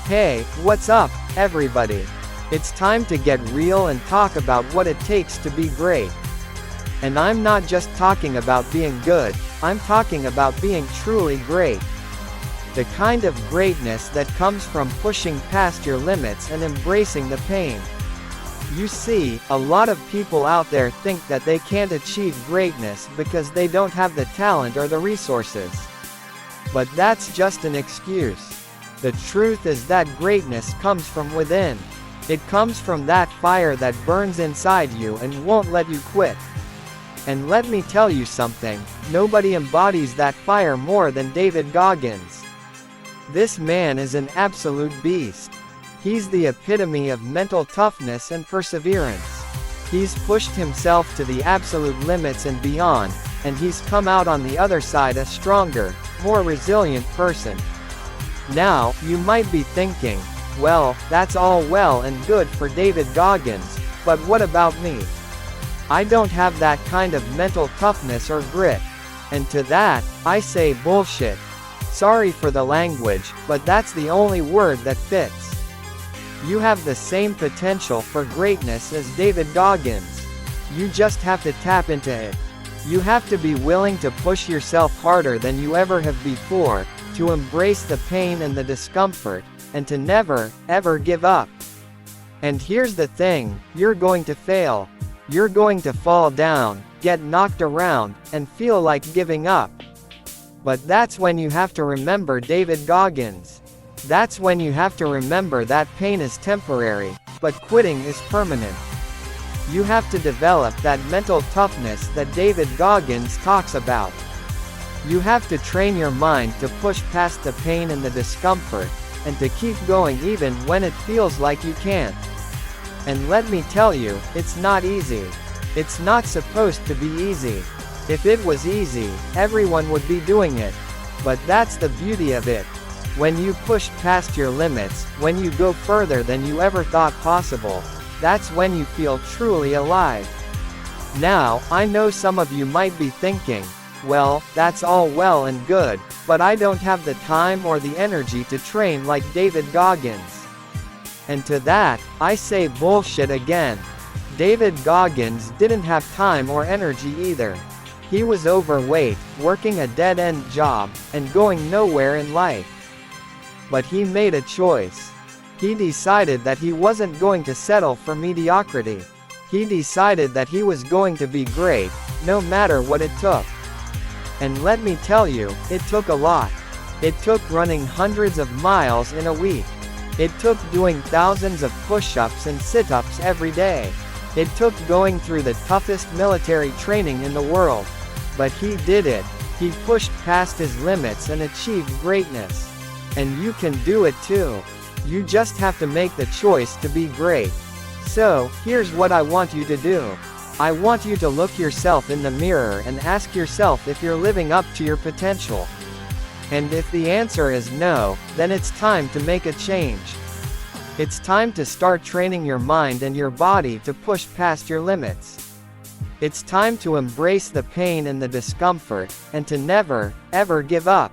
Hey, what's up, everybody? It's time to get real and talk about what it takes to be great. And I'm not just talking about being good, I'm talking about being truly great. The kind of greatness that comes from pushing past your limits and embracing the pain. You see, a lot of people out there think that they can't achieve greatness because they don't have the talent or the resources. But that's just an excuse. The truth is that greatness comes from within. It comes from that fire that burns inside you and won't let you quit. And let me tell you something, nobody embodies that fire more than David Goggins. This man is an absolute beast. He's the epitome of mental toughness and perseverance. He's pushed himself to the absolute limits and beyond, and he's come out on the other side a stronger, more resilient person. Now, you might be thinking, well, that's all well and good for David Goggins, but what about me? I don't have that kind of mental toughness or grit. And to that, I say bullshit. Sorry for the language, but that's the only word that fits. You have the same potential for greatness as David Goggins. You just have to tap into it. You have to be willing to push yourself harder than you ever have before, to embrace the pain and the discomfort, and to never, ever give up. And here's the thing, you're going to fail. You're going to fall down, get knocked around, and feel like giving up. But that's when you have to remember David Goggins. That's when you have to remember that pain is temporary, but quitting is permanent. You have to develop that mental toughness that David Goggins talks about. You have to train your mind to push past the pain and the discomfort, and to keep going even when it feels like you can't. And let me tell you, it's not easy. It's not supposed to be easy. If it was easy, everyone would be doing it. But that's the beauty of it. When you push past your limits, when you go further than you ever thought possible, that's when you feel truly alive. Now, I know some of you might be thinking, well, that's all well and good, but I don't have the time or the energy to train like David Goggins. And to that, I say bullshit again. David Goggins didn't have time or energy either. He was overweight, working a dead-end job, and going nowhere in life. But he made a choice. He decided that he wasn't going to settle for mediocrity. He decided that he was going to be great, no matter what it took. And let me tell you, it took a lot. It took running hundreds of miles in a week. It took doing thousands of push-ups and sit-ups every day. It took going through the toughest military training in the world. But he did it. He pushed past his limits and achieved greatness. And you can do it too. You just have to make the choice to be great. So, here's what I want you to do. I want you to look yourself in the mirror and ask yourself if you're living up to your potential. And if the answer is no, then it's time to make a change. It's time to start training your mind and your body to push past your limits. It's time to embrace the pain and the discomfort, and to never, ever give up.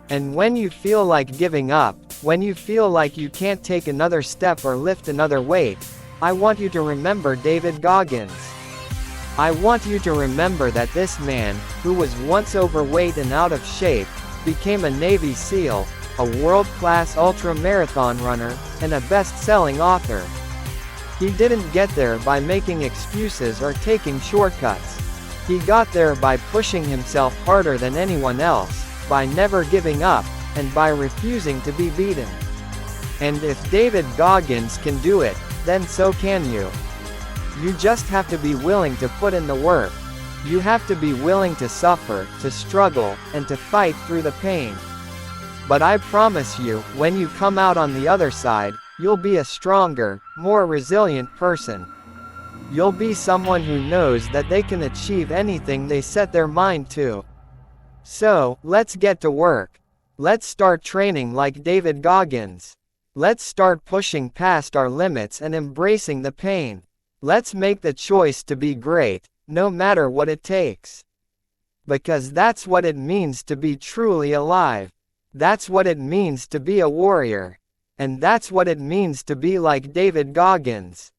And when you feel like giving up, when you feel like you can't take another step or lift another weight, I want you to remember David Goggins. I want you to remember that this man, who was once overweight and out of shape, became a Navy SEAL, a world-class ultra-marathon runner, and a best-selling author. He didn't get there by making excuses or taking shortcuts. He got there by pushing himself harder than anyone else, by never giving up, and by refusing to be beaten. And if David Goggins can do it, then so can you. You just have to be willing to put in the work. You have to be willing to suffer, to struggle, and to fight through the pain. But I promise you, when you come out on the other side, you'll be a stronger, more resilient person. You'll be someone who knows that they can achieve anything they set their mind to. So, let's get to work. Let's start training like David Goggins. Let's start pushing past our limits and embracing the pain. Let's make the choice to be great, no matter what it takes. Because that's what it means to be truly alive. That's what it means to be a warrior. And that's what it means to be like David Goggins.